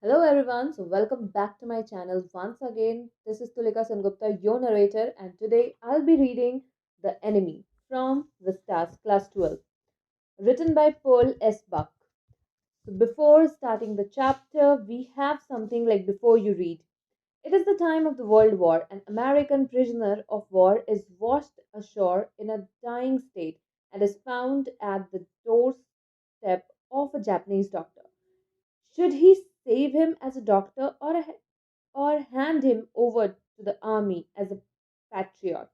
Hello everyone, so welcome back to my channel once again. This is Tulika Sengupta, your narrator, and today I'll be reading The Enemy from The Stars, Class 12, written by Paul S. Buck. So before starting the chapter, we have something like before you read. It is the time of the World War. An American prisoner of war is washed ashore in a dying state and is found at the doorstep of a Japanese doctor. Should he save him as a doctor or hand him over to the army as a patriot?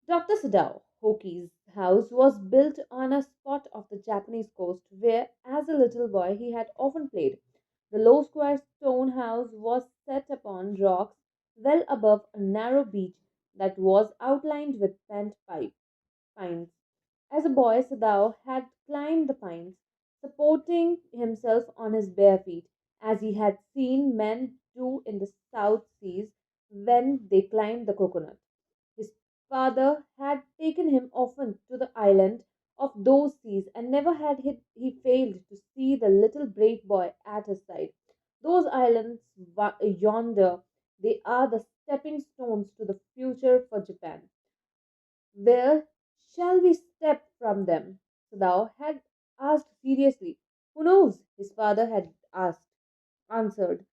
Dr. Sadao Hoki's house was built on a spot of the Japanese coast where, as a little boy, he had often played. The low square stone house was set upon rocks well above a narrow beach that was outlined with bent pines. As a boy, Sadao had climbed the pines, supporting himself on his bare feet, as he had seen men do in the South Seas when they climbed the coconut. His father had taken him often to the island of those seas, and never had he failed to see the little brave boy at his side. Those islands yonder, they are the stepping stones to the future for Japan. Where shall we step from them? Sadao had asked seriously. Who knows? His father had answered.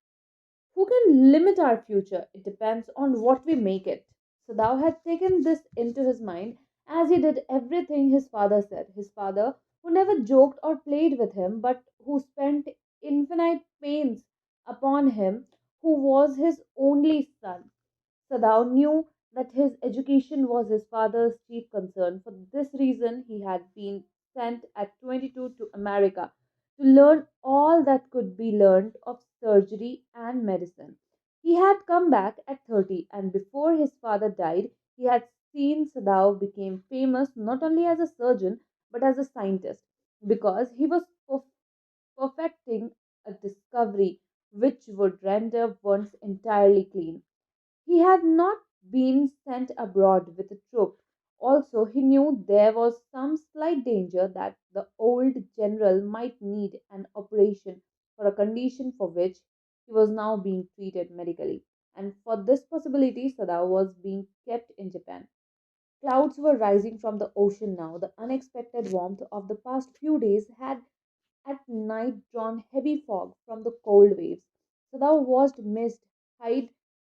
Who can limit our future? It depends on what we make it. Sadao had taken this into his mind as he did everything his father said. His father, who never joked or played with him, but who spent infinite pains upon him, who was his only son. Sadao knew that his education was his father's chief concern. For this reason, he had been sent at 22 to America to learn all that could be learned of surgery and medicine. He had come back at 30, and before his father died, he had seen Sadao became famous not only as a surgeon but as a scientist because he was perfecting a discovery which would render burns entirely clean. He had not been sent abroad with a troop. Also, he knew there was some slight danger that the old general might need an operation for a condition for which he was now being treated medically. And for this possibility, Sada was being kept in Japan. Clouds were rising from the ocean now. The unexpected warmth of the past few days had at night drawn heavy fog from the cold waves. So thou watched mist hide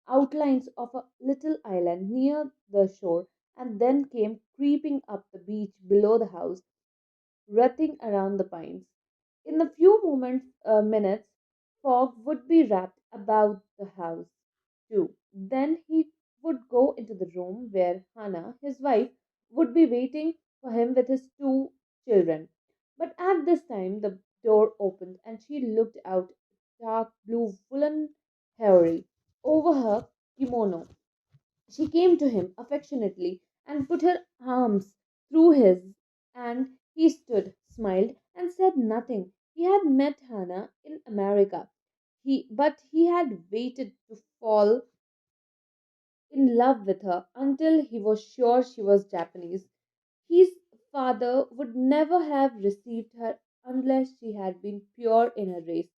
outlines of a little island near the shore, and then came creeping up the beach below the house, wreathing around the pines. In a few minutes, fog would be wrapped about the house too. Then he would go into the room where Hannah, his wife, would be waiting for him with his two children. But at this time, the door opened and she looked out, dark blue woolen hair over her kimono. She came to him affectionately and put her arms through his, and he stood, smiled, and said nothing. He had met Hannah in America. But he had waited to fall in love with her until he was sure she was Japanese. His father would never have received her unless she had been pure in her race.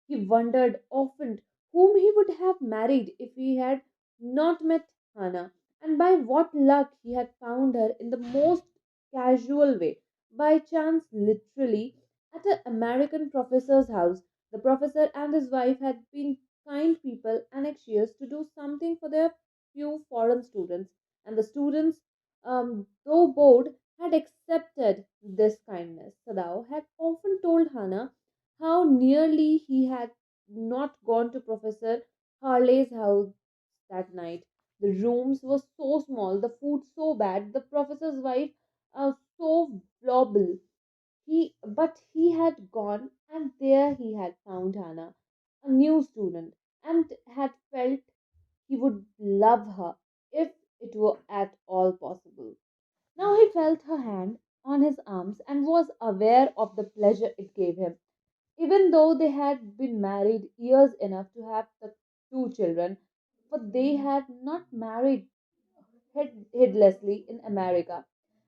He wondered often whom he would have married if he had not met Hannah, and by what luck he had found her in the most casual way. By chance, literally, at an American professor's house. The professor and his wife had been kind people and anxious to do something for their few foreign students, and the students, though bored, had accepted this kindness. Sadao had often told Hannah how nearly he had not gone to Professor Harley's house that night. The rooms were so small, the food so bad, the professor's wife so voluble. But he had gone, and there he had found Hannah, a new student, and had felt he would love her if it were at all possible. Now he felt her hand on his arms and was aware of the pleasure it gave him. Even though they had been married years enough to have the two children, for they had not married heedlessly in America.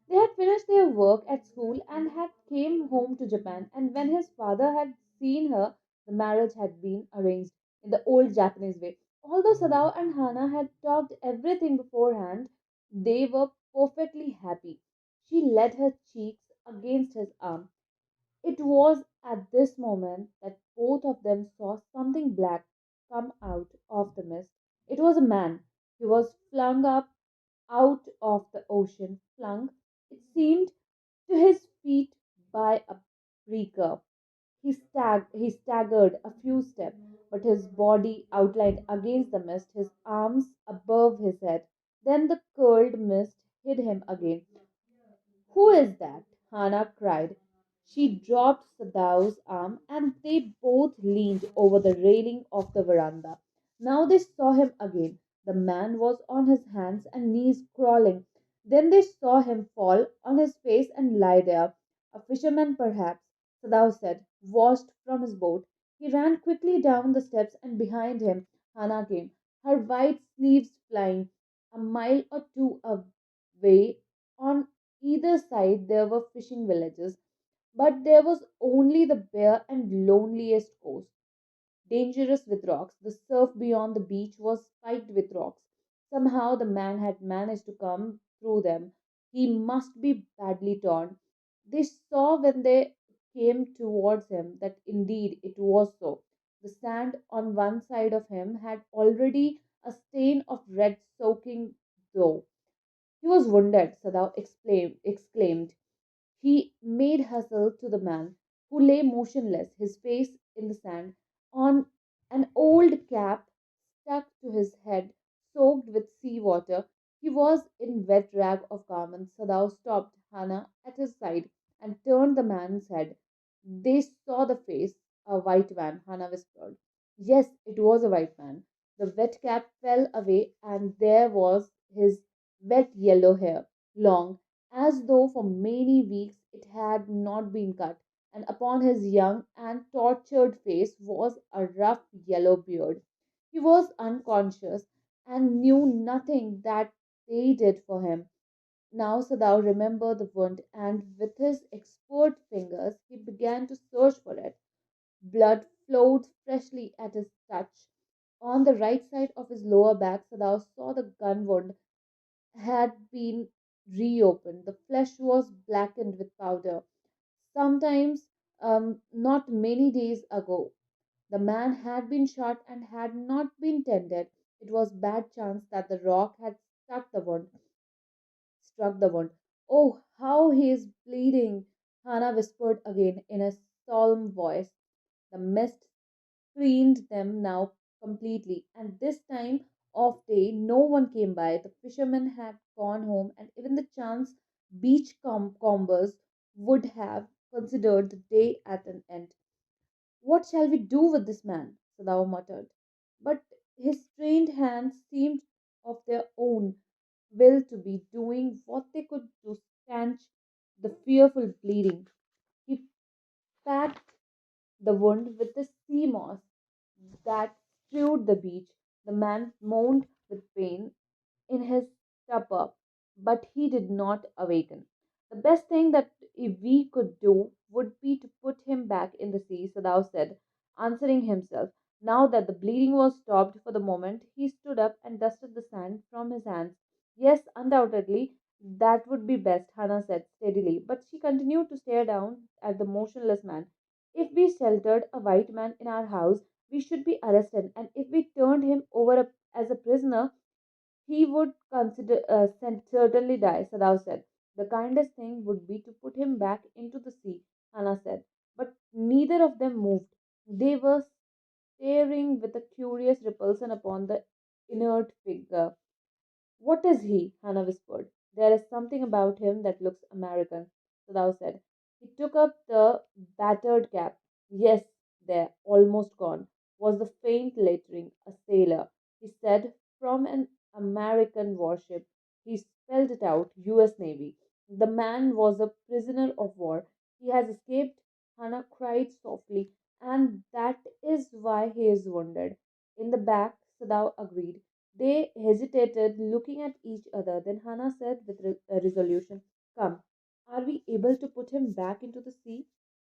They had finished their work at school and had came home to Japan, and when his father had seen her The marriage had been arranged in the old Japanese way. Although Sadao and Hana had talked everything beforehand, they were perfectly happy. She laid her cheeks against his arm. It was at this moment that both of them saw something black come out of the mist. It was a man. He was flung up out of the ocean, flung, it seemed, to his feet by a breaker. He staggered a few steps, but his body outlined against the mist, his arms above his head. Then the curled mist hid him again. Who is that? Hannah cried. She dropped Sadao's arm and they both leaned over the railing of the veranda. Now they saw him again. The man was on his hands and knees crawling. Then they saw him fall on his face and lie there. A fisherman, perhaps, Sadao said, washed from his boat. He ran quickly down the steps and behind him Hannah came, her white sleeves flying. A mile or two away on either side there were fishing villages, but there was only the bare and loneliest coast, dangerous with rocks. The surf beyond the beach was spiked with rocks. Somehow the man had managed to come through them. He must be badly torn. They saw when they came towards him that indeed it was so. The sand on one side of him had already a stain of red soaking through. He was wounded, exclaimed. He made haste to the man, who lay motionless, his face in the sand, on an old cap stuck to his head, soaked with sea water. He was in wet rag of garments. Sadao stopped Hannah at his side and turned the man's head. They saw the face, a white man, Hannah whispered. Yes, it was a white man. The wet cap fell away, and there was his wet yellow hair, long, as though for many weeks it had not been cut, and upon his young and tortured face was a rough yellow beard. He was unconscious and knew nothing that they did for him. Now Sadao remembered the wound, and with his expert fingers he began to search for it. Blood flowed freshly at his touch. On the right side of his lower back, Sadao saw the gun wound had been reopened. The flesh was blackened with powder. Sometimes, not many days ago, the man had been shot and had not been tended. It was bad chance that the rock had struck the wound. Oh, how he is bleeding! Hannah whispered again in a solemn voice. The mist screened them now completely, and this time of day no one came by. The fishermen had gone home, and even the chance combers would have considered the day at an end. What shall we do with this man? Sadao muttered. But his strained hands seemed of their own will to be doing what they could to stanch the fearful bleeding. He packed the wound with the sea moss that strewed the beach. The man moaned with pain in his stupor, but he did not awaken. The best thing that we could do would be to put him back in the sea, Sadao said, answering himself. Now that the bleeding was stopped for the moment, he stood up and dusted the sand from his hands. Yes, undoubtedly, that would be best, Hannah said steadily, but she continued to stare down at the motionless man. If we sheltered a white man in our house, we should be arrested, and if we turned him over as a prisoner, he would certainly die, Sadao said. The kindest thing would be to put him back into the sea, Hannah said. But neither of them moved. They were staring with a curious repulsion upon the inert figure. What is he? Hannah whispered. There is something about him that looks American, Sadao said. He took up the battered cap. Yes, there, almost gone, was the faint lettering, a sailor. He said, from an American warship. He spelled it out, U.S. Navy. The man was a prisoner of war. He has escaped, Hannah cried softly, and that is why he is wounded. In the back, Sadao agreed. They hesitated, looking at each other. Then Hannah said with resolution, come, are we able to put him back into the sea?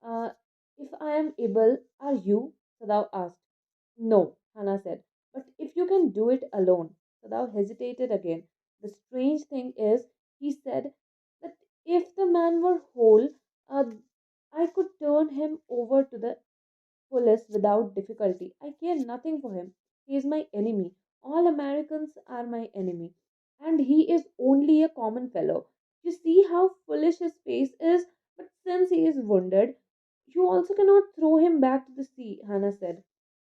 Uh, if I am able, are you? Sadao asked. No, Hannah said. But if you can do it alone. Sadao hesitated again. The strange thing is, he said, that if the man were whole, uh, I could turn him over to the police without difficulty. I care nothing for him. He is my enemy. All Americans are my enemy. And he is only a common fellow. You see how foolish his face is? But since he is wounded, you also cannot throw him back to the sea, Hannah said.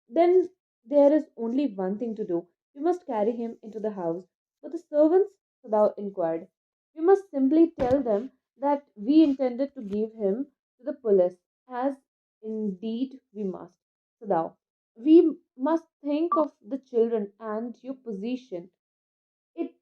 Then there is only one thing to do. We must carry him into the house. But the servants, Sadao inquired. We must simply tell them that we intended to give him to the police, as indeed we must. Sadao, we must think of the children and your position. It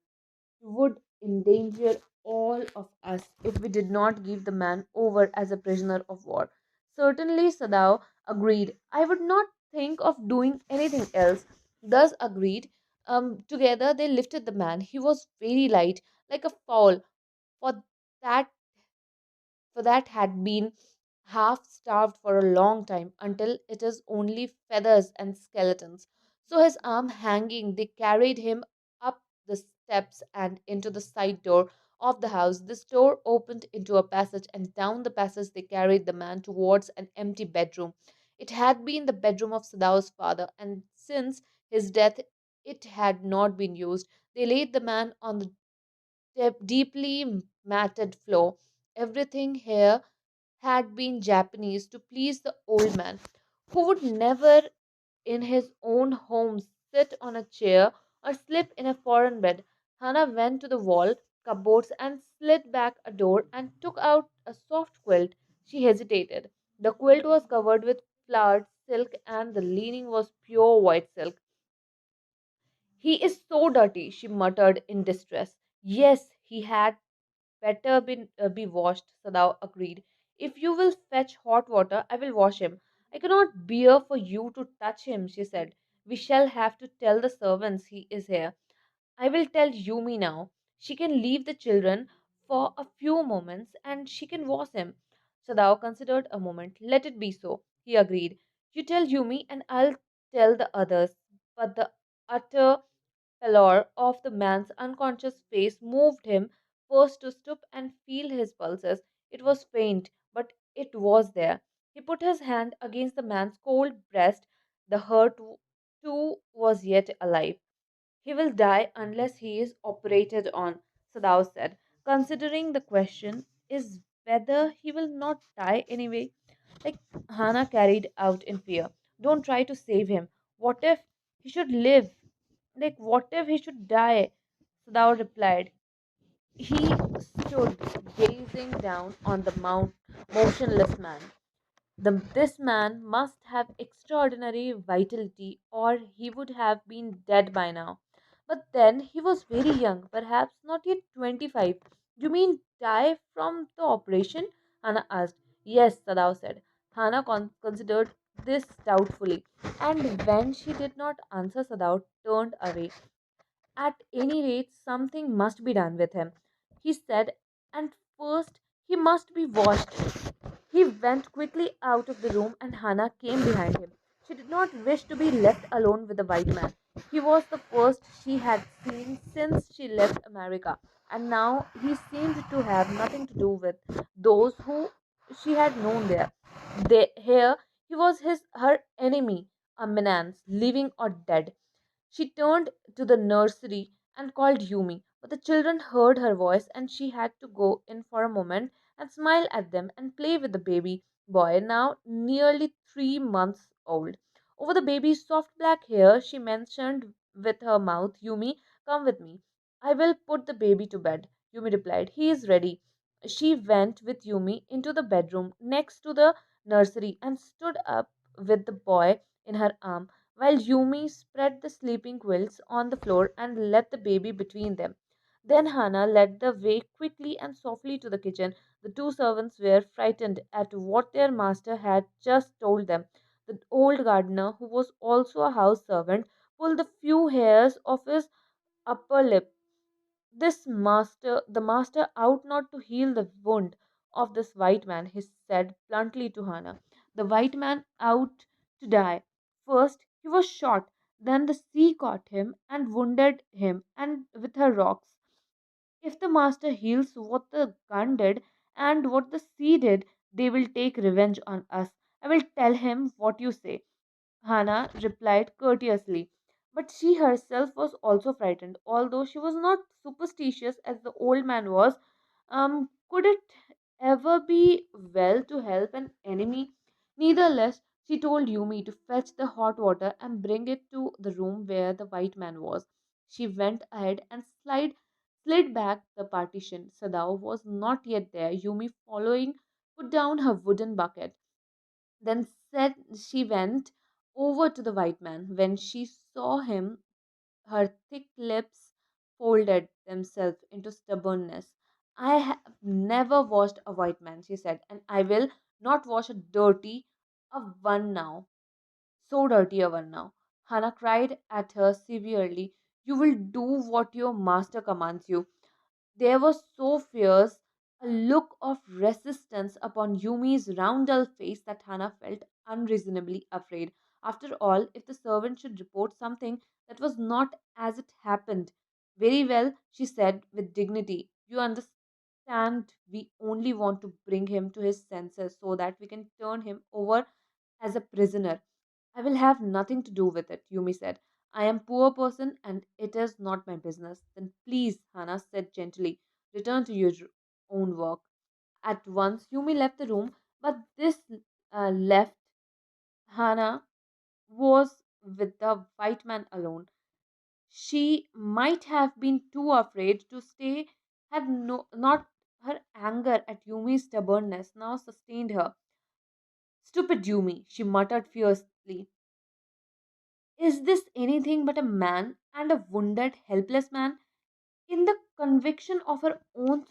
would endanger all of us if we did not give the man over as a prisoner of war. Certainly, Sadao agreed. I would not think of doing anything else. Thus agreed. Together they lifted the man. He was very light, like a fowl, for that that had been half starved for a long time until it is only feathers and skeletons. So his arm hanging, they carried him up the steps and into the side door of the house. This door opened into a passage, and down the passage they carried the man towards an empty bedroom. It had been the bedroom of Sadao's father, and since his death it had not been used. They laid the man on the deeply matted floor. Everything here had been Japanese to please the old man, who would never in his own home sit on a chair or sleep in a foreign bed. Hannah went to the wall cupboards and slid back a door and took out a soft quilt. She hesitated. The quilt was covered with flowered silk and the lining was pure white silk. He is so dirty, she muttered in distress. Yes, he had better be washed, Sadao agreed. If you will fetch hot water, I will wash him. I cannot bear for you to touch him, she said. We shall have to tell the servants he is here. I will tell Yumi now. She can leave the children for a few moments and she can wash him. Sadao considered a moment. Let it be so, he agreed. You tell Yumi and I'll tell the others. But the utter pallor of the man's unconscious face moved him first to stoop and feel his pulses. It was faint, but it was there. He put his hand against the man's cold breast. The hurt, too, was yet alive. He will die unless he is operated on, Sadao said. Considering the question is whether he will not die anyway. Like Hannah carried out in fear. Don't try to save him. What if he should live? Like, what if he should die? Sadao replied. He stood gazing down on the motionless man. This man must have extraordinary vitality, or he would have been dead by now. But then he was very young, perhaps not yet 25. You mean die from the operation? Hannah asked. Yes, Sadao said. Hannah considered this doubtfully, and when she did not answer, Sadao turned away. At any rate, something must be done with him, he said, and first he must be washed. He went quickly out of the room, and Hannah came behind him. She did not wish to be left alone with the white man. He was the first she had seen since she left America, and now he seemed to have nothing to do with those who she had known there. Here he was her enemy, a menace, living or dead. She turned to the nursery and called Yumi, but the children heard her voice and she had to go in for a moment and smile at them and play with the baby boy, now nearly 3 months old. Over the baby's soft black hair, she mentioned with her mouth, Yumi, come with me. I will put the baby to bed. Yumi replied, he is ready. She went with Yumi into the bedroom next to the nursery and stood up with the boy in her arm while Yumi spread the sleeping quilts on the floor and let the baby between them. Then Hannah led the way quickly and softly to the kitchen. The two servants were frightened at what their master had just told them. The old gardener, who was also a house servant, pulled the few hairs of his upper lip. The master ought not to heal the wound of this white man, he said bluntly to Hannah. The white man ought to die. First, he was shot, then the sea caught him and wounded him and with her rocks. If the master heals what the gun did and what the sea did, they will take revenge on us. I will tell him what you say. Hannah replied courteously. But she herself was also frightened, although she was not superstitious as the old man was. Could it ever be well to help an enemy? Nevertheless, she told Yumi to fetch the hot water and bring it to the room where the white man was. She went ahead and slid back the partition. Sadao was not yet there. Yumi, following, put down her wooden bucket. Then said she went over to the white man. When she saw him, her thick lips folded themselves into stubbornness. I have never washed a white man, she said, and I will not wash a one now, so dirty a one now. Hannah cried at her severely. You will do what your master commands you. There was so fierce a look of resistance upon Yumi's round dull face that Hannah felt unreasonably afraid. After all, if the servant should report something that was not as it happened. Very well, she said with dignity. You understand, we only want to bring him to his senses so that we can turn him over as a prisoner. I will have nothing to do with it, Yumi said. I am poor person and it is not my business. Then please, Hannah said gently, return to your own work. At once, Yumi left the room, but this left Hannah was with the white man alone. She might have been too afraid to stay, had not her anger at Yumi's stubbornness now sustained her. Stupid Yumi, she muttered fiercely. Is this anything but a man and a wounded, helpless man? In the conviction of her own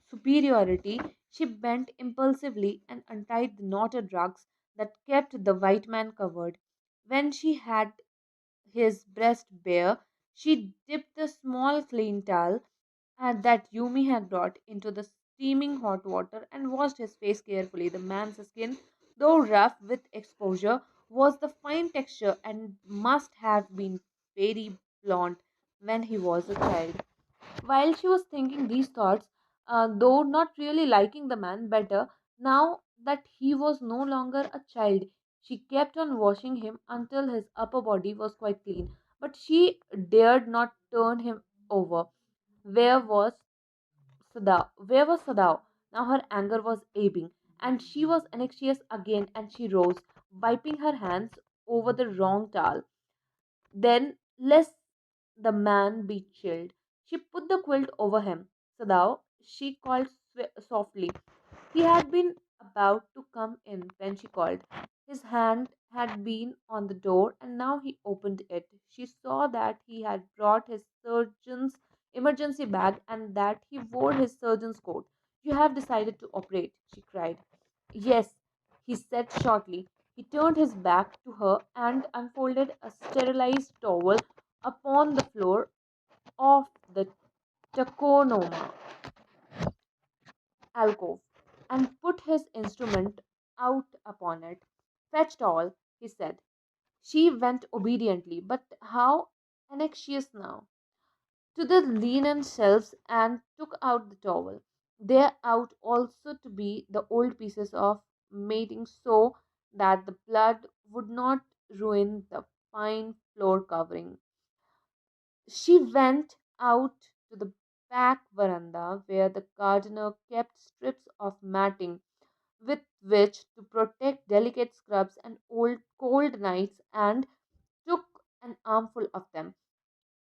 superiority, she bent impulsively and untied the knotted rugs that kept the white man covered. When she had his breast bare, she dipped the small clean towel that Yumi had brought into the steaming hot water and washed his face carefully. The man's skin, though rough with exposure, was the fine texture and must have been very blond when he was a child. While she was thinking these thoughts, though not really liking the man better, now that he was no longer a child, she kept on washing him until his upper body was quite clean. But she dared not turn him over. Where was Sadao? Where was Sadao? Now her anger was ebbing, and she was anxious again, and she rose, wiping her hands over the wrong towel. Then, lest the man be chilled, she put the quilt over him. Sadao, she called softly. He had been about to come in when she called. His hand had been on the door and now he opened it. She saw that he had brought his surgeon's emergency bag and that he wore his surgeon's coat. You have decided to operate, she cried. Yes, he said shortly. He turned his back to her and unfolded a sterilized towel upon the floor of the taconoma alcove and put his instrument out upon it. Fetch towel, he said. She went obediently, but how anxious now, to the linen shelves and took out the towel. There out also to be the old pieces of mating so that the blood would not ruin the fine floor covering. She went out to the back veranda where the gardener kept strips of matting with which to protect delicate scrubs and old cold nights and took an armful of them.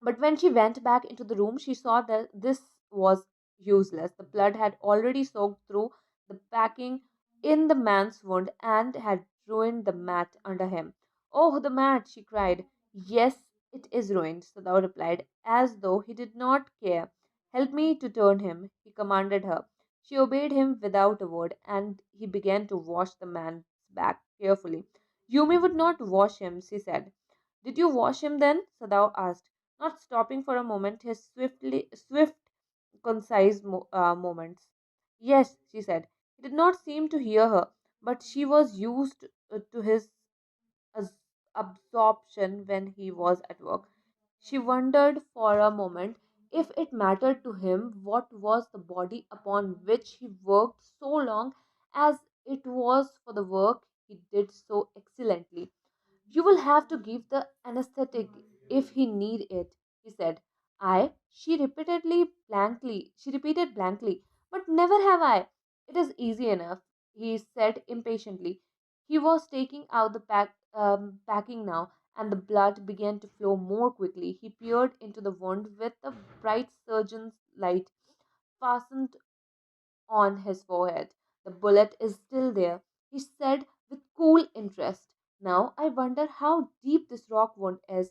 But when she went back into the room, she saw that this was useless. The blood had already soaked through the packing in the man's wound and had ruined the mat under him. Oh, the mat! She cried. Yes, it is ruined, Sadao replied, as though he did not care. Help me to turn him, he commanded her. She obeyed him without a word, and he began to wash the man's back carefully. Yumi would not wash him, she said. Did you wash him then? Sadao asked, not stopping for a moment his swift, concise moments. Yes, she said. He did not seem to hear her, but she was used to his absorption when he was at work. She wondered for a moment if it mattered to him what was the body upon which he worked so long as it was for the work he did so excellently. You will have to give the anesthetic if he need it, he said. I, she repeated blankly, but never have I. It is easy enough, he said impatiently. He was taking out the packing now, and the blood began to flow more quickly. He peered into the wound with the bright surgeon's light fastened on his forehead. The bullet is still there, he said with cool interest. Now I wonder how deep this rock wound is.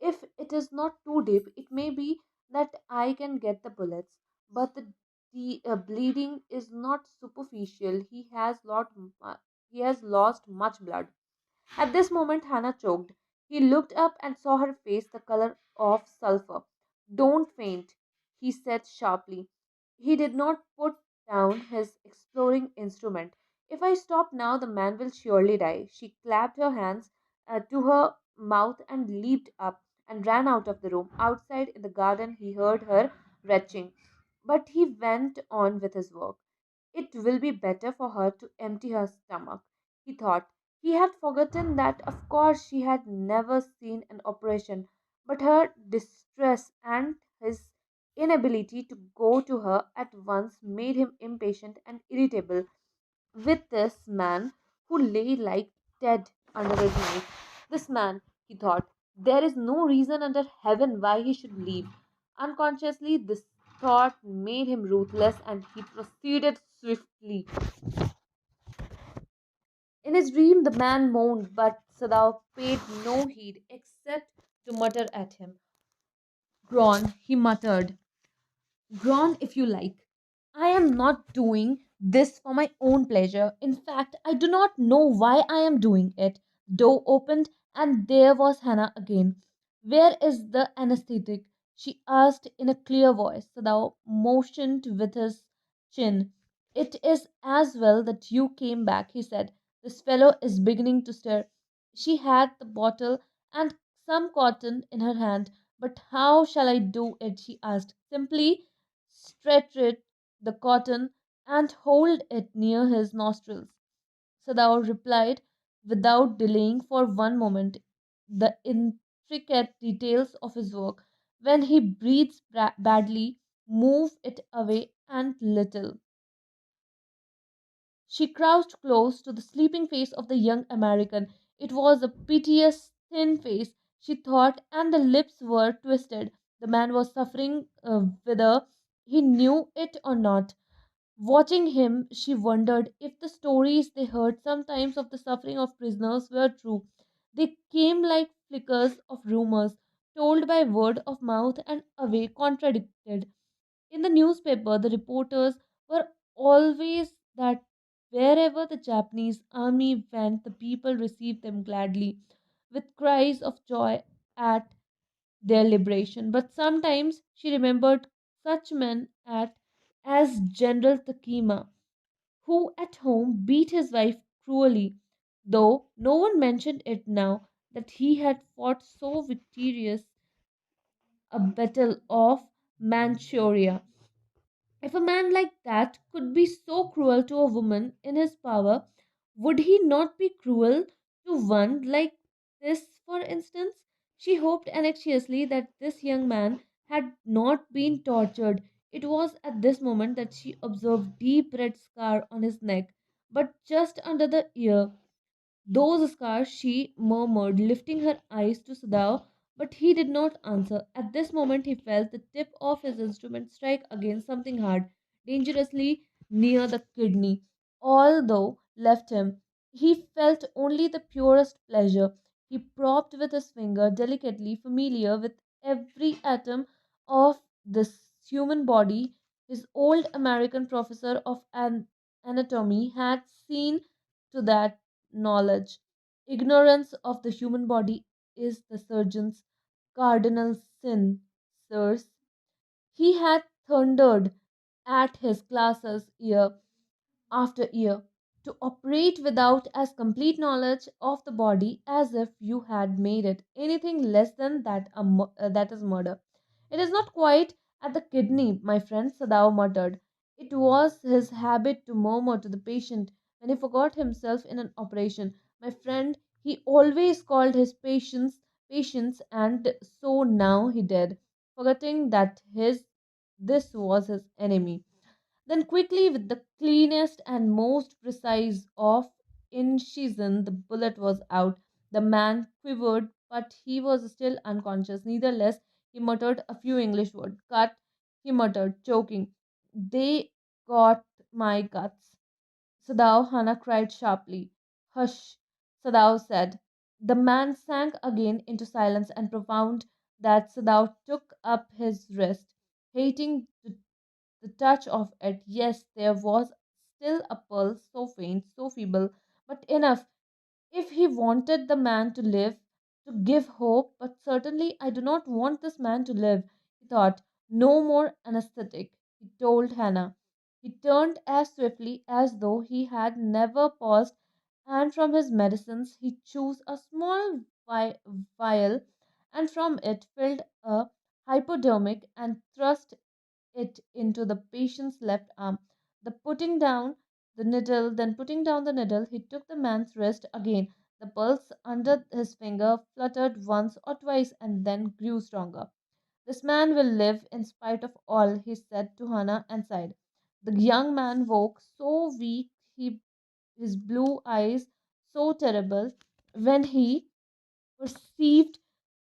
If it is not too deep, it may be that I can get the bullets. But the bleeding is not superficial. He has lost much blood. At this moment, Hannah choked. He looked up and saw her face the color of sulphur. Don't faint, he said sharply. He did not put down his exploring instrument. If I stop now, the man will surely die. She clapped her hands to her mouth and leaped up and ran out of the room. Outside in the garden, he heard her retching, but he went on with his work. It will be better for her to empty her stomach, he thought. He had forgotten that, of course, she had never seen an operation, but her distress and his inability to go to her at once made him impatient and irritable with this man who lay like dead under his knife. This man, he thought, there is no reason under heaven why he should leave. Unconsciously, this thought made him ruthless and he proceeded swiftly. In his dream, the man moaned, but Sadao paid no heed except to mutter at him. Gron, he muttered. Groan if you like. I am not doing this for my own pleasure. In fact, I do not know why I am doing it. The door opened and there was Hannah again. Where is the anesthetic? She asked in a clear voice. Sadao motioned with his chin. It is as well that you came back, he said. This fellow is beginning to stir. She had the bottle and some cotton in her hand. But how shall I do it? She asked. Simply stretch it, the cotton, and hold it near his nostrils. Sadao replied without delaying for one moment the intricate details of his work. When he breathes badly, move it away and little. She crouched close to the sleeping face of the young American. It was a piteous, thin face, she thought, and the lips were twisted. The man was suffering whether he knew it or not. Watching him, she wondered if the stories they heard sometimes of the suffering of prisoners were true. They came like flickers of rumors, told by word of mouth and away contradicted. In the newspaper, the reporters were always that wherever the Japanese army went, the people received them gladly, with cries of joy at their liberation. But sometimes she remembered such men as General Takima, who at home beat his wife cruelly, though no one mentioned it now that he had fought so victorious a battle of Manchuria. If a man like that could be so cruel to a woman in his power, would he not be cruel to one like this, for instance? She hoped anxiously that this young man had not been tortured. It was at this moment that she observed deep red scar on his neck, but just under the ear. Those scars, she murmured, lifting her eyes to Sadao, but he did not answer. At this moment, he felt the tip of his instrument strike against something hard, dangerously near the kidney. Although left him, he felt only the purest pleasure. He probed with his finger, delicately familiar with every atom of this human body. His old American professor of anatomy had seen to that knowledge. Ignorance of the human body is the surgeon's cardinal sin, sirs. He had thundered at his classes year after year. to operate without as complete knowledge of the body as if you had made it. Anything less than that, that is murder. It is not quite at the kidney, my friend, Sadao muttered. It was his habit to murmur to the patient when he forgot himself in an operation. My friend, he always called his patients, and so now he did, forgetting that his this was his enemy. Then quickly, with the cleanest and most precise of incision, the bullet was out. The man quivered, but he was still unconscious. Nevertheless, he muttered a few English words. Cut, he muttered, choking. They got my guts. Sadao, Hannah cried sharply. Hush, Sadao said. The man sank again into silence and profound that Sadao took up his wrist, hating the touch of it. Yes, there was still a pulse, so faint, so feeble, but enough if he wanted the man to live, to give hope. But certainly I do not want this man to live, he thought. No more anesthetic, he told Hannah. He turned as swiftly as though he had never paused, and from his medicines he chose a small vial, and from it filled a hypodermic and thrust it into the patient's left arm. The putting down then putting down the needle, he took the man's wrist again. The pulse under his finger fluttered once or twice and then grew stronger. This man will live in spite of all, he said to Hannah and sighed. The young man woke so weak, his blue eyes so terrible, when he perceived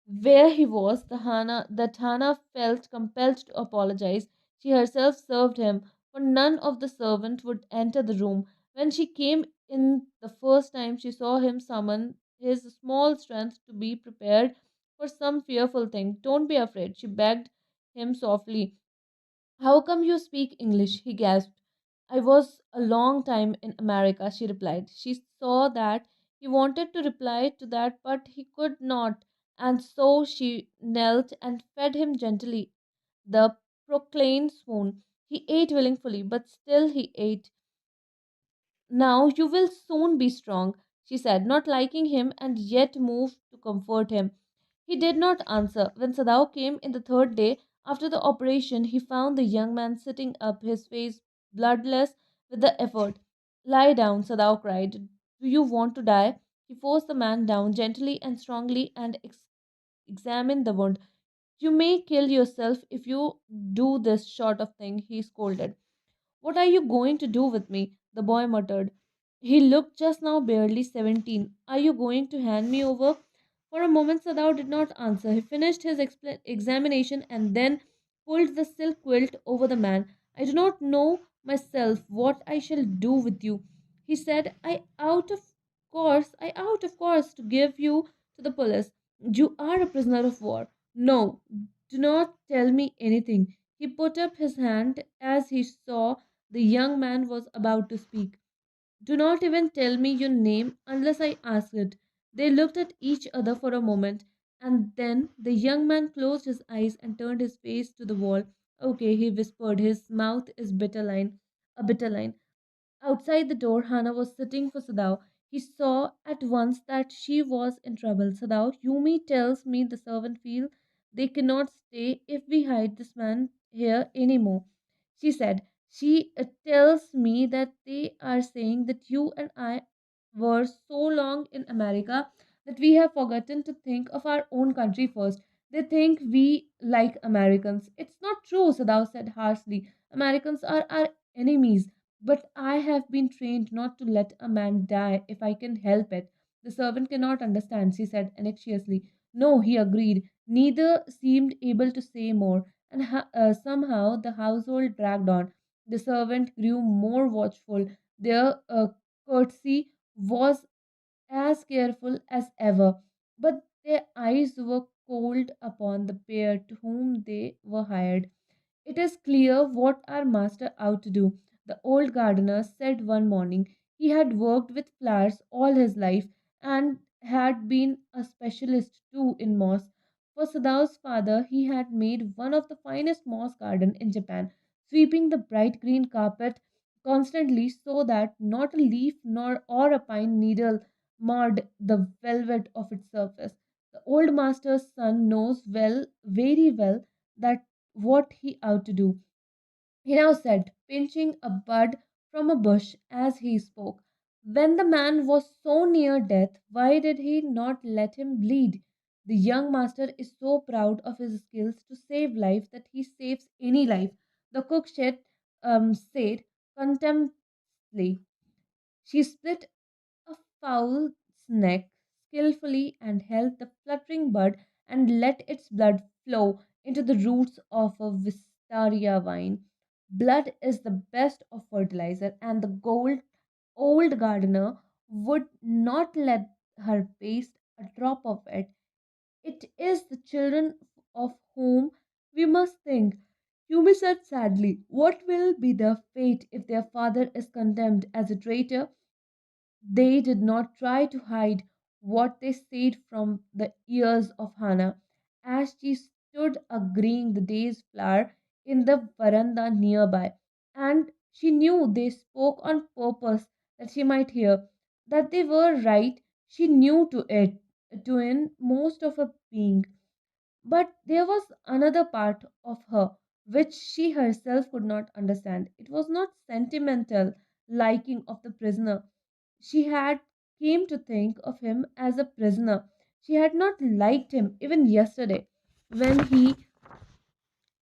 where he was, that Hannah felt compelled to apologize. She herself served him, for none of the servant would enter the room. When she came in the first time, she saw him summon his small strength to be prepared for some fearful thing. Don't be afraid, she begged him softly. How come you speak English? He gasped. I was a long time in America, she replied. She saw that he wanted to reply to that, but he could not, and so she knelt and fed him gently. The proclaimed swoon. He ate willingly, but still he ate. Now you will soon be strong, she said, not liking him and yet moved to comfort him. He did not answer. When Sadao came in the third day after the operation, he found the young man sitting up, his face bloodless with the effort. Lie down, Sadao cried. Do you want to die? He forced the man down gently and strongly and examined the wound. You may kill yourself if you do this sort of thing, he scolded. What are you going to do with me? The boy muttered. He looked just now barely 17. Are you going to hand me over? For a moment, Sadao did not answer. He finished his examination and then pulled the silk quilt over the man. I do not know myself what I shall do with you, he said. I out of course to give you to the police. You are a prisoner of war. No, do not tell me anything. He put up his hand as he saw the young man was about to speak. Do not even tell me your name unless I ask it. They looked at each other for a moment, and then the young man closed his eyes and turned his face to the wall. Okay, he whispered, his mouth is a bitter line. Outside the door, Hannah was sitting for Sadao. He saw at once that she was in trouble. Sadao, Yumi tells me the servant feel they cannot stay if we hide this man here anymore, she said. She tells me that they are saying that you and I were so long in America that we have forgotten to think of our own country first. They think we like Americans. It's not true, Sadao said harshly. Americans are our enemies. But I have been trained not to let a man die if I can help it. The servant cannot understand, she said anxiously. No, he agreed. Neither seemed able to say more, and somehow the household dragged on. The servant grew more watchful. Their courtesy was as careful as ever, but their eyes were cold upon the pair to whom they were hired. It is clear what our master ought to do, the old gardener said one morning. He had worked with flowers all his life and had been a specialist too in moss. For Sadao's father, he had made one of the finest moss gardens in Japan, sweeping the bright green carpet constantly so that not a leaf nor or a pine needle marred the velvet of its surface. The old master's son knows very well that what he ought to do. He now said, pinching a bud from a bush as he spoke, when the man was so near death, why did he not let him bleed? The young master is so proud of his skills to save life that he saves any life, the cook said contemptuously. She split a fowl's neck skillfully and held the fluttering bud and let its blood flow into the roots of a wistaria vine. Blood is the best of fertilizer, and the old gardener would not let her waste a drop of it. It is the children of whom we must think. Yumi said sadly, what will be their fate if their father is condemned as a traitor? They did not try to hide what they said from the ears of Hannah as she stood agreeing the day's flower in the veranda nearby, and she knew they spoke on purpose that she might hear. That they were right, she knew to in most of her being. But there was another part of her which she herself could not understand. It was not sentimental liking of the prisoner. She had came to think of him as a prisoner. She had not liked him even yesterday when he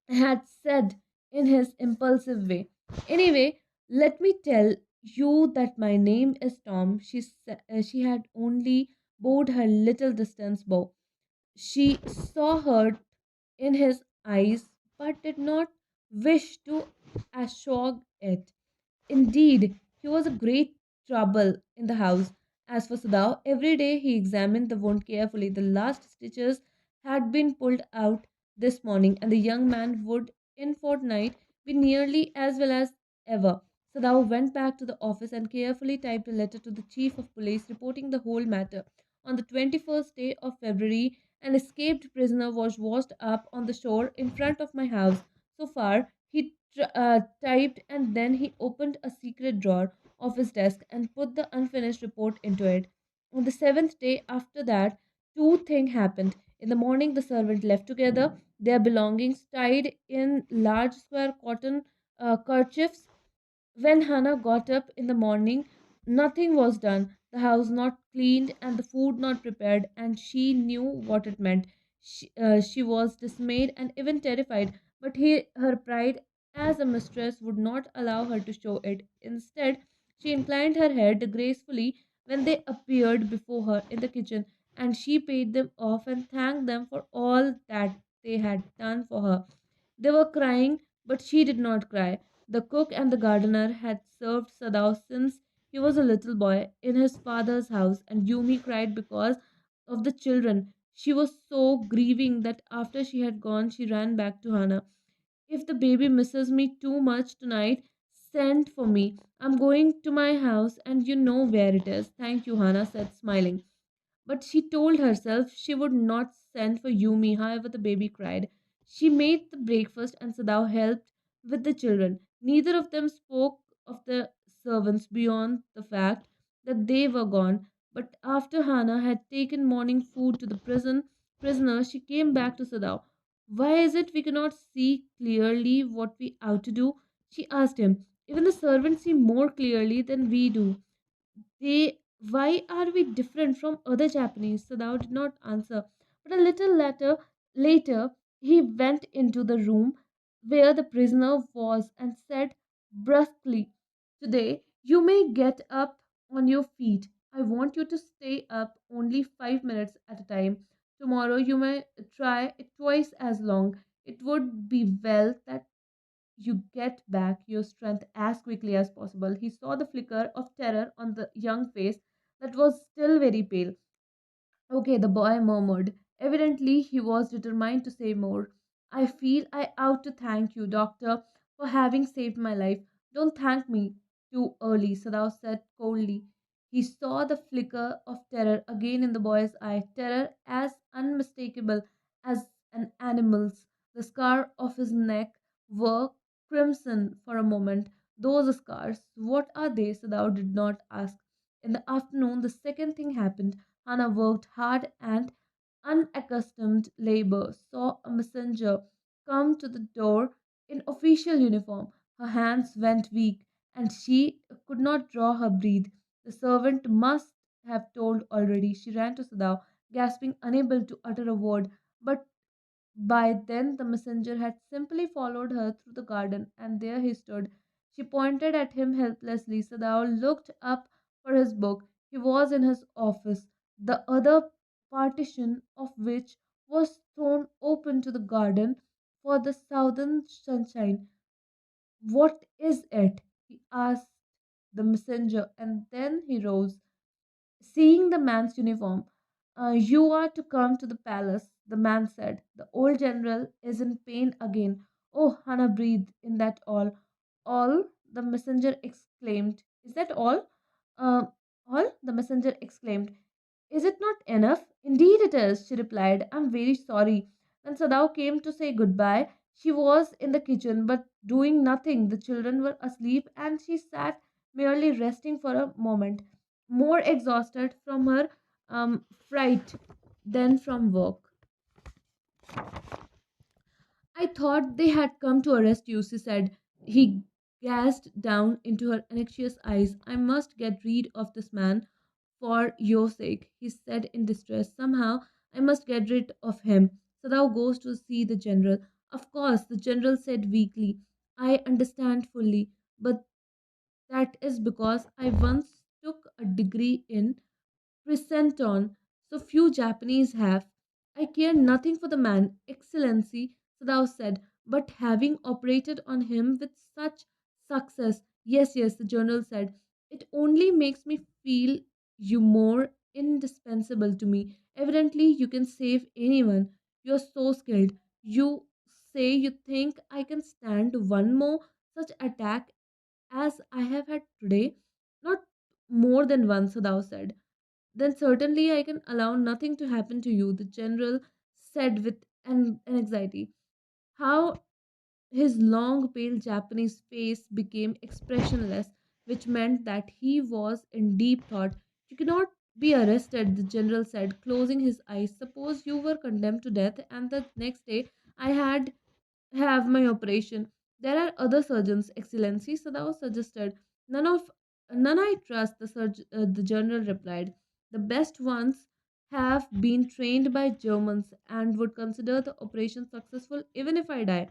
had said in his impulsive way, anyway, let me tell you that my name is Tom. She had only bowed her little distance bow. She saw hurt in his eyes but did not wish to assuage it. Indeed, he was a great trouble in the house. As for Sadao, every day he examined the wound carefully. The last stitches had been pulled out this morning, and the young man would, in fortnight, be nearly as well as ever. Sadao went back to the office and carefully typed a letter to the chief of police reporting the whole matter. On the 21st day of February, an escaped prisoner was washed up on the shore in front of my house. So far, he typed and then he opened a secret drawer of his desk and put the unfinished report into it. On the seventh day after that, two things happened. In the morning, the servant left together, their belongings tied in large square cotton kerchiefs. When Hannah got up in the morning, nothing was done, the house not cleaned, and the food not prepared, and she knew what it meant. She was dismayed and even terrified, but her pride as a mistress would not allow her to show it. Instead, she inclined her head gracefully when they appeared before her in the kitchen, and she paid them off and thanked them for all that they had done for her. They were crying, but she did not cry. The cook and the gardener had served Sadao since he was a little boy in his father's house, and Yumi cried because of the children. She was so grieving that after she had gone, she ran back to Hannah. If the baby misses me too much tonight, send for me. I'm going to my house, and you know where it is. Thank you, Hannah said, smiling. But she told herself she would not send for Yumi, however, the baby cried. She made the breakfast and Sadao helped with the children. Neither of them spoke of the servants beyond the fact that they were gone. But after Hannah had taken morning food to the prisoner, she came back to Sadao. Why is it we cannot see clearly what we ought to do? She asked him. Even the servants see more clearly than we do. They, why are we different from other Japanese? Sadao did not answer. But a little later, he went into the room where the prisoner was and said brusquely, today you may get up on your feet. I want you to stay up only 5 minutes at a time. Tomorrow you may try it twice as long. It would be well that you get back your strength as quickly as possible. He saw the flicker of terror on the young face that was still very pale. Okay, the boy murmured. Evidently, he was determined to say more. I feel I ought to thank you, doctor, for having saved my life. Don't thank me too early, Sadao said coldly. He saw the flicker of terror again in the boy's eye, terror as unmistakable as an animal's. The scar of his neck were crimson for a moment. Those scars, what are they? Sadao did not ask. In the afternoon, the second thing happened. Hannah worked hard and unaccustomed labor saw a messenger come to the door in official uniform. Her hands went weak and she could not draw her breath. The servant must have told already. She ran to Sadao, gasping, unable to utter a word. But by then, the messenger had simply followed her through the garden, and there he stood. She pointed at him helplessly. Sadao looked up for his book. He was in his office, the other partition of which was thrown open to the garden for the southern sunshine. What is it? He asked the messenger, and then he rose. Seeing the man's uniform, you are to come to the palace, the man said. The old general is in pain again. Oh, Hannah breathed. In that all? All? The messenger exclaimed. Is that all? Uh, all? The messenger exclaimed. Is it not enough? Indeed it is, she replied. I'm very sorry. When Sadao came to say goodbye, she was in the kitchen but doing nothing. The children were asleep and she sat merely resting for a moment, more exhausted from her fright than from work. I thought they had come to arrest you, she said. He gazed down into her anxious eyes. I must get rid of this man for your sake, he said in distress. Somehow I must get rid of him. Sadao goes to see the general. Of course, the general said weakly. I understand fully, but that is because I once took a degree in Presenton, so few Japanese have. I care nothing for the man, Excellency, Sadao said, but having operated on him with such success, yes, yes, the journal said, it only makes me feel you more indispensable to me. Evidently, you can save anyone. You're so skilled. You say you think I can stand one more such attack as I have had today? Not more than one, Sadao said. Then certainly I can allow nothing to happen to you, the general said with an anxiety. How his long, pale Japanese face became expressionless, which meant that he was in deep thought. You cannot be arrested, the general said, closing his eyes. Suppose you were condemned to death, and the next day I had have my operation. There are other surgeons, Excellency, Sadao suggested. None I trust, the general replied. The best ones have been trained by Germans and would consider the operation successful even if I die.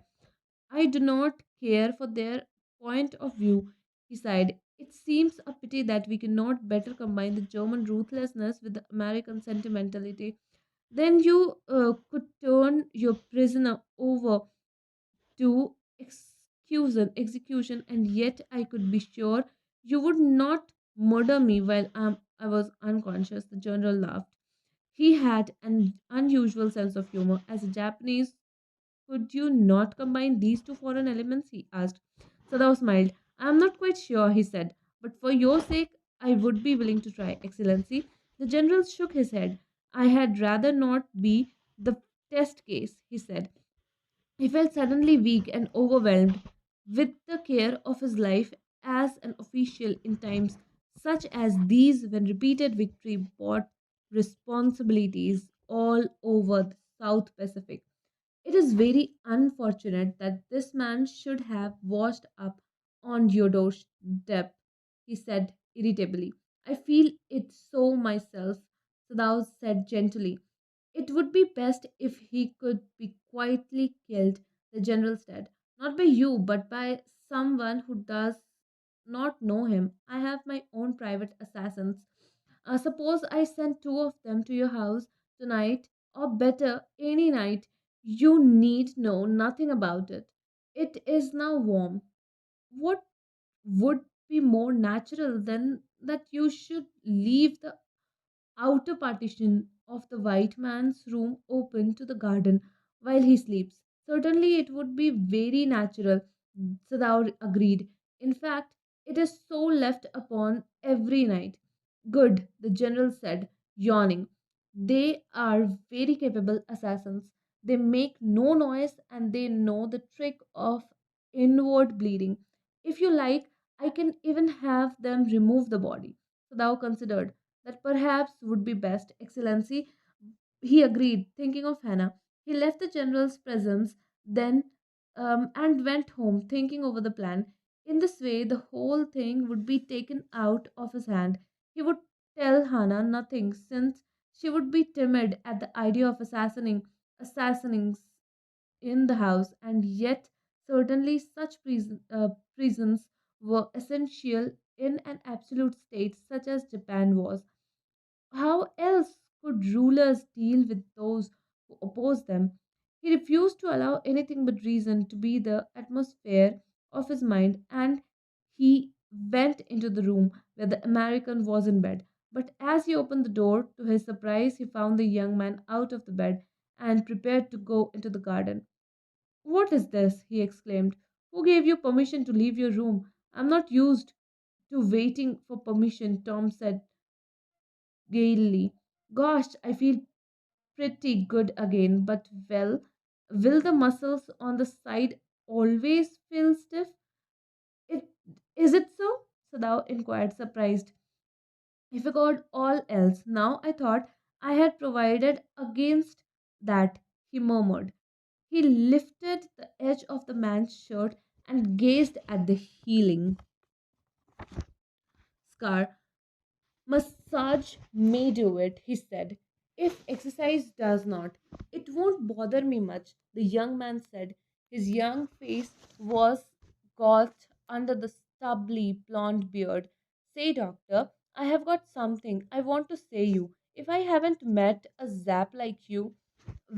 I do not care for their point of view, he sighed. It seems a pity that we cannot better combine the German ruthlessness with the American sentimentality. Then you could turn your prisoner over to execution, and yet I could be sure you would not murder me while I was unconscious. The general laughed. He had an unusual sense of humor. As a Japanese, could you not combine these two foreign elements? He asked. Sadao smiled. I am not quite sure, he said, but for your sake, I would be willing to try, Excellency. The general shook his head. I had rather not be the test case, he said. He felt suddenly weak and overwhelmed with the care of his life as an official in times such as these when repeated victory brought responsibilities all over the South Pacific. It is very unfortunate that this man should have washed up on your doorstep, he said irritably. I feel it so myself, Sadao said gently. It would be best if he could be quietly killed, the general said. Not by you, but by someone who does not know him. I have my own private assassins. Suppose I send two of them to your house tonight, or better, any night. You need know nothing about it. It is now warm. What would be more natural than that you should leave the outer partition of the white man's room open to the garden while he sleeps? Certainly, it would be very natural, Sadao agreed. In fact, it is so left upon every night. Good, the general said, yawning. They are very capable assassins. They make no noise and they know the trick of inward bleeding. If you like, I can even have them remove the body. So thou considered that perhaps would be best, Excellency. He agreed, thinking of Hannah. He left the general's presence then and went home, thinking over the plan. In this way, the whole thing would be taken out of his hand. He would tell Hannah nothing, since she would be timid at the idea of assassinating in the house, and yet certainly such prisons were essential in an absolute state such as Japan was. How else could rulers deal with those who opposed them? He refused to allow anything but reason to be the atmosphere of his mind, and he went into the room where the American was in bed. But as he opened the door, to his surprise, he found the young man out of the bed and prepared to go into the garden. "What is this?" he exclaimed. "Who gave you permission to leave your room?" "I'm not used to waiting for permission," Tom said gaily. "Gosh, I feel pretty good again, but well, will the muscles on the side always feel stiff?" "It is it so?" Sadao inquired, surprised. "I forgot all else. Now I thought I had provided against that," he murmured. He lifted the edge of the man's shirt and gazed at the healing scar. "Massage may do it," he said. "If exercise does not, it won't bother me much," the young man said. His young face was gaunt under the stubbly blond beard. "Say, doctor, I have got something I want to say you. If I haven't met a zap like you,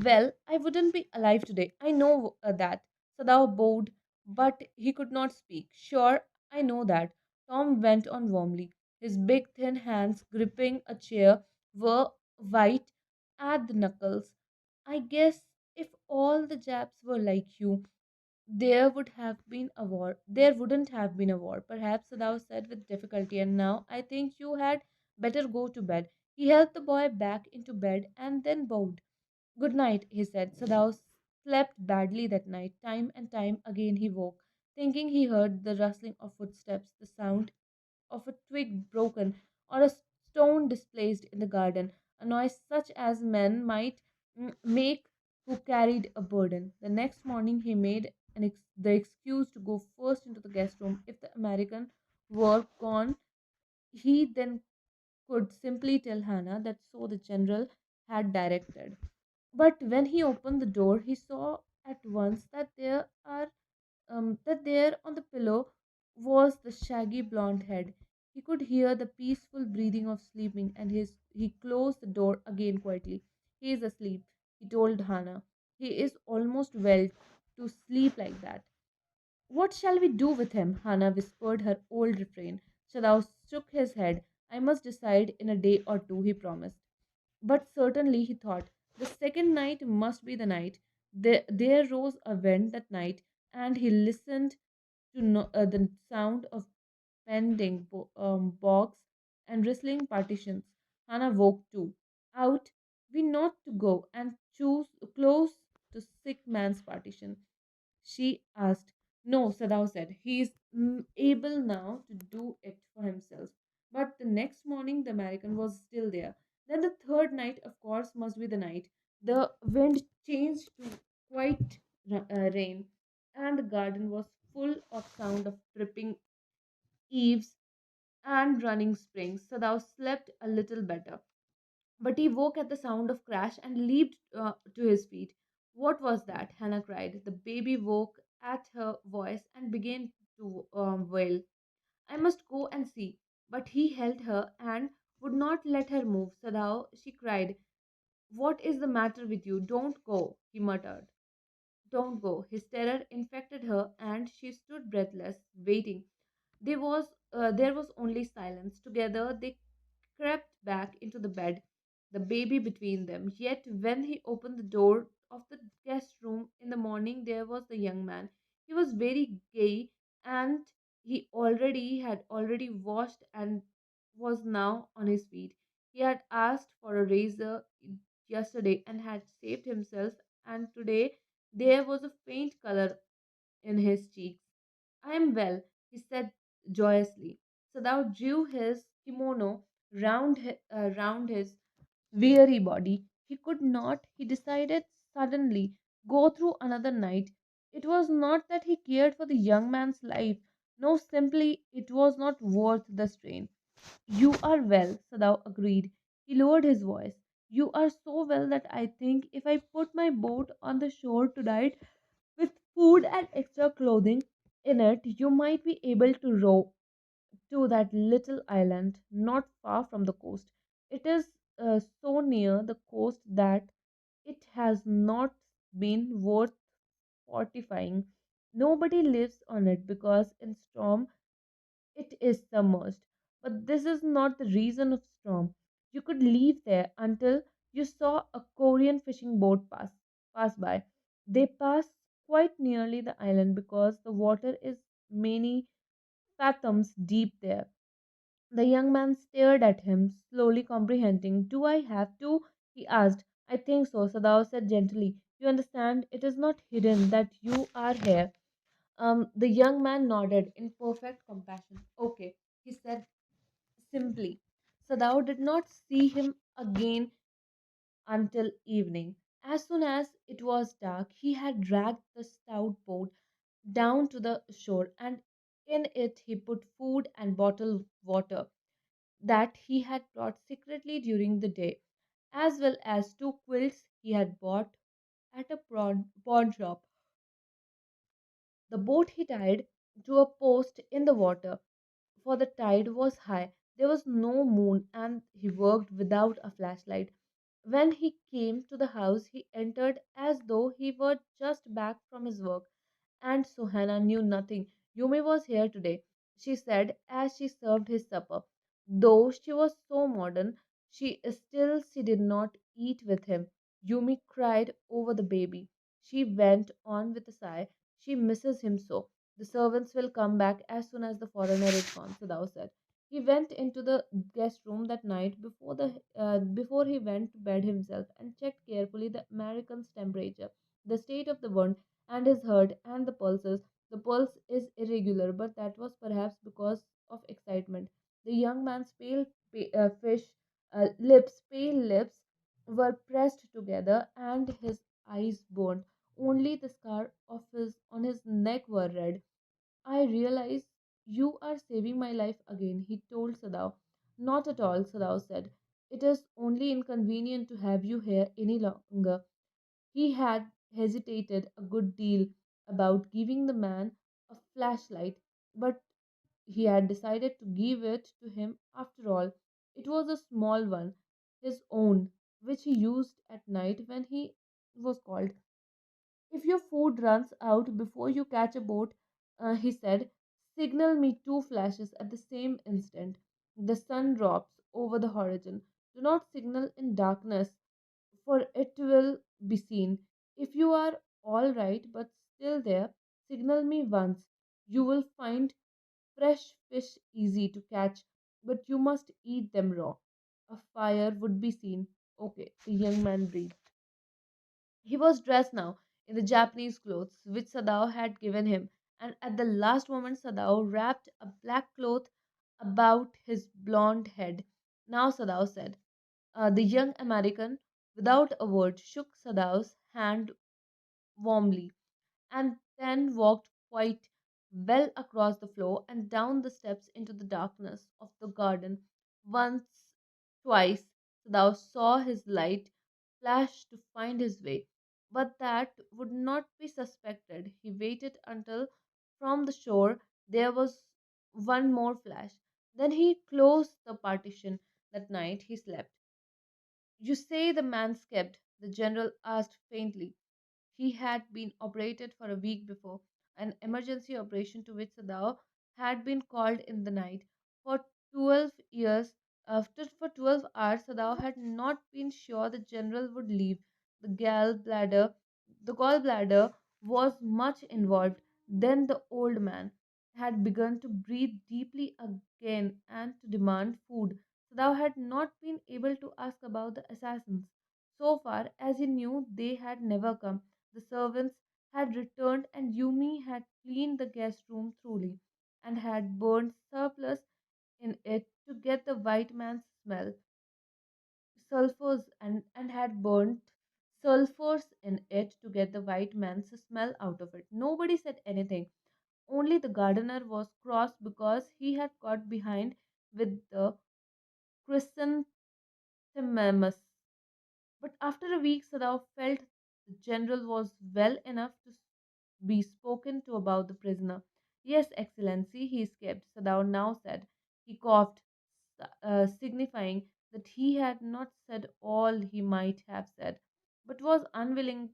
well, I wouldn't be alive today. I know that." Sadao bowed, but he could not speak. "Sure, I know that," Tom went on warmly. His big thin hands gripping a chair were white at the knuckles. "I guess if all the Japs were like you, there wouldn't have been a war," perhaps Sadao said with difficulty. "And now I think you had better go to bed." He helped the boy back into bed and then bowed. "Good night," he said. Sadao slept badly that night. Time and time again he woke, thinking he heard the rustling of footsteps, the sound of a twig broken, or a stone displaced in the garden, a noise such as men might make who carried a burden. The next morning he made the excuse to go first into the guest room. If the American were gone, he then could simply tell Hannah that so the general had directed. But when he opened the door, he saw at once that there on the pillow was the shaggy blonde head. He could hear the peaceful breathing of sleeping, and he closed the door again quietly. "He is asleep," he told Hannah. "He is almost well to sleep like that." "What shall we do with him?" Hannah whispered her old refrain. Shadao shook his head. "I must decide in a day or two," he promised. But certainly, he thought, the second night must be the night. There rose a wind that night, and he listened to the sound of bending box and rustling partitions. Hannah woke too. "Out, we not to go and choose close to sick man's partition?" she asked. "No," Sadao said. "He is able now to do it for himself." But the next morning, the American was still there. Then the third night, of course, must be the night. The wind changed to quite rain, and the garden was full of sound of dripping eaves and running springs. Sadao slept a little better. But he woke at the sound of crash and leaped to his feet. "What was that?" Hannah cried. The baby woke at her voice and began to wail. "I must go and see." But he held her and would not let her move. "Sadao," she cried, "what is the matter with you? Don't go," he muttered. "Don't go." His terror infected her, and she stood breathless, waiting. There was only silence. Together they crept back into the bed, the baby between them. Yet when he opened the door of the guest room in the morning, there was the young man. He was very gay, and he already washed and was now on his feet. He had asked for a razor yesterday and had saved himself, and today there was a faint color in his cheeks. "I am well," he said joyously. Sadao drew his kimono round his weary body. He could not, he decided suddenly, go through another night. It was not that he cared for the young man's life. No, simply it was not worth the strain. You are well, Sadao agreed. He lowered his voice. You are so well that I think if I put my boat on the shore tonight with food and extra clothing in it, you might be able to row to that little island not far from the coast. It is so near the coast that it has not been worth fortifying. Nobody lives on it because in storm it is submerged. But this is not the reason of storm. You could leave there until you saw a Korean fishing boat pass by. They pass quite nearly the island because the water is many fathoms deep there. The young man stared at him, slowly comprehending. Do I have to? He asked. I think so, Sadao said gently. You understand, it is not hidden that you are here. The young man nodded in perfect compassion. Okay, he said simply. Sadao did not see him again until evening. As soon as it was dark, he had dragged the stout boat down to the shore, and in it he put food and bottled water that he had brought secretly during the day, as well as two quilts he had bought at a pawn shop. The boat he tied to a post in the water, for the tide was high. There was no moon, and he worked without a flashlight. When he came to the house, he entered as though he were just back from his work. And Suhana knew nothing. Yumi was here today, she said as she served his supper. Though she was so modern, she did not eat with him. Yumi cried over the baby. She went on with a sigh. She misses him so. The servants will come back as soon as the foreigner is gone, Sadao said. He went into the guest room that night before he went to bed himself and checked carefully the American's temperature, the state of the wound, and his heart and the pulses. The pulse is irregular, but that was perhaps because of excitement. The young man's pale lips, were pressed together, and his eyes burned. Only the scar of his on his neck were red. I realize you are saving my life again, he told Sadao. Not at all, Sadao said. It is only inconvenient to have you here any longer. He had hesitated a good deal about giving the man a flashlight, but he had decided to give it to him after all. It was a small one, his own, which he used at night when he was called. If your food runs out before you catch a boat, he said, signal me two flashes at the same instant. The sun drops over the horizon. Do not signal in darkness, for it will be seen. If you are all right but still there, signal me once. You will find fresh fish easy to catch, but you must eat them raw. A fire would be seen. Okay, the young man breathed. He was dressed now in the Japanese clothes which Sadao had given him, and at the last moment Sadao wrapped a black cloth about his blond head. Now, Sadao said. The young American, without a word, shook Sadao's hand warmly and then walked quite well across the floor and down the steps into the darkness of the garden. Once, twice, Sadao saw his light flash to find his way, but that would not be suspected. He waited until from the shore there was one more flash. Then he closed the partition. That night he slept. You say the man skipped? The general asked faintly. He had been operated for a week before, an emergency operation to which Sadao had been called in the night. For 12 years, for 12 hours, Sadao had not been sure the general would leave. The gallbladder was much involved. Then the old man had begun to breathe deeply again and to demand food. Sadao had not been able to ask about the assassins. So far as he knew, they had never come. The servants had returned and Yumi had cleaned the guest room thoroughly. and had burned surplus in it to get the white man's smell sulfurs and had burnt sulfurs in it to get the white man's smell out of it. Nobody said anything. Only the gardener was cross because he had got behind with the chrysanthemums. But after a week, Sadao felt the general was well enough to be spoken to about the prisoner. Yes, Excellency, he escaped, Sadao now said. He coughed, signifying that he had not said all he might have said, but was unwilling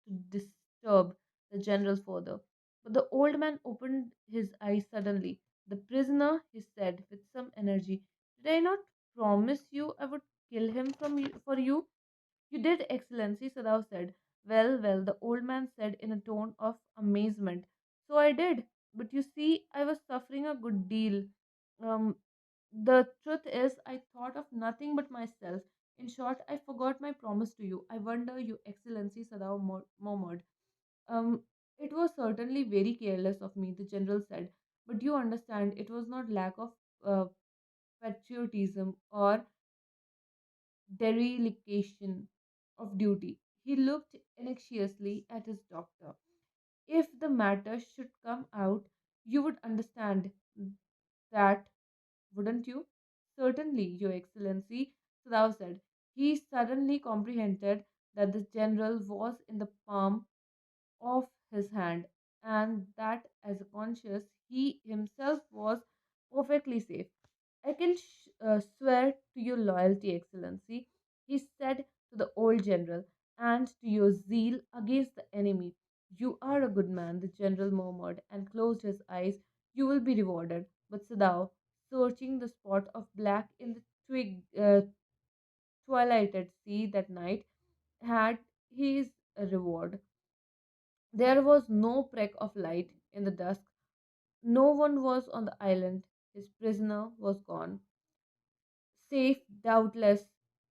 to disturb the general further. But the old man opened his eyes suddenly. The prisoner, he said with some energy, did I not promise you I would kill him for you? You did, Excellency, Sadao said. Well, well, the old man said in a tone of amazement. So I did. But you see, I was suffering a good deal. Um, the truth is, I thought of nothing but myself. In short, I forgot my promise to you. I wonder, Your Excellency, Sadao murmured. Um, it was certainly very careless of me, the general said. But you understand, it was not lack of uh, patriotism or dereliction of duty. He looked anxiously at his doctor. If the matter should come out, you would understand that, wouldn't you? Certainly, Your Excellency, Sadao said. He suddenly comprehended that the general was in the palm of his hand, and that as a conscious he himself was perfectly safe. I can swear to your loyalty, Excellency, he said to the old general, and to your zeal against the enemy. You are a good man, the general murmured and closed his eyes. You will be rewarded. But Sadao, searching the spot of black in the twilighted sea that night, had his reward. There was no break of light in the dusk. No one was on the island. His prisoner was gone. Safe, doubtless,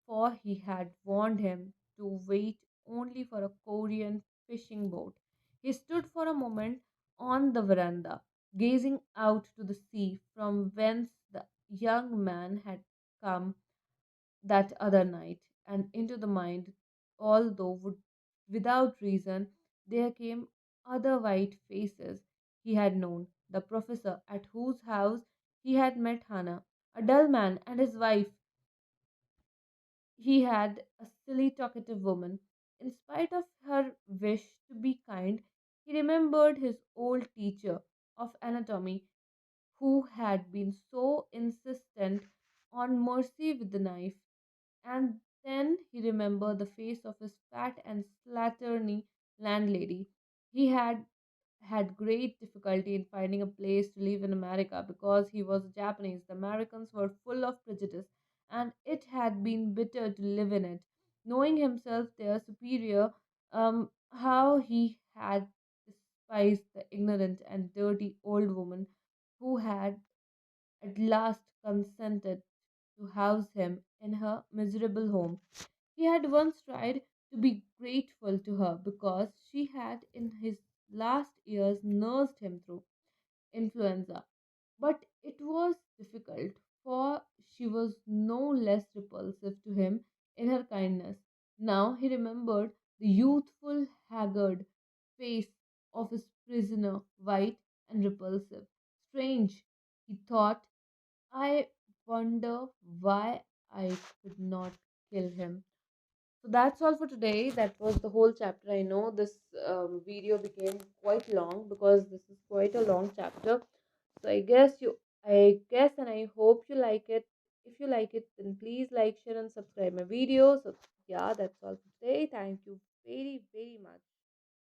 for he had warned him to wait only for a Korean fishing boat. He stood for a moment on the veranda, gazing out to the sea from whence the young man had come that other night, and into the mind, although without reason, there came other white faces he had known. The professor at whose house he had met Hannah, a dull man, and his wife. He had a silly, talkative woman. In spite of her wish to be kind, he remembered his old teacher of anatomy who had been so insistent on mercy with the knife. And then he remembered the face of his fat and slatternly landlady. He had great difficulty in finding a place to live in America because he was Japanese. The Americans were full of prejudice, and it had been bitter to live in it. Knowing himself their superior, how he had despised the ignorant and dirty old woman who had at last consented to house him in her miserable home. He had once tried to be grateful to her because she had, in his last years, nursed him through influenza. But it was difficult, for she was no less repulsive to him in her kindness. Now he remembered the youthful, haggard face of his prisoner, white and repulsive. Strange, he thought, I wonder why I could not kill him. So that's all for today. That was the whole chapter. I know this video became quite long because this is quite a long chapter. So I guess, and I hope you like it. If you like it, then please like, share, and subscribe my video. So yeah, that's all for today. Thank you very, very much.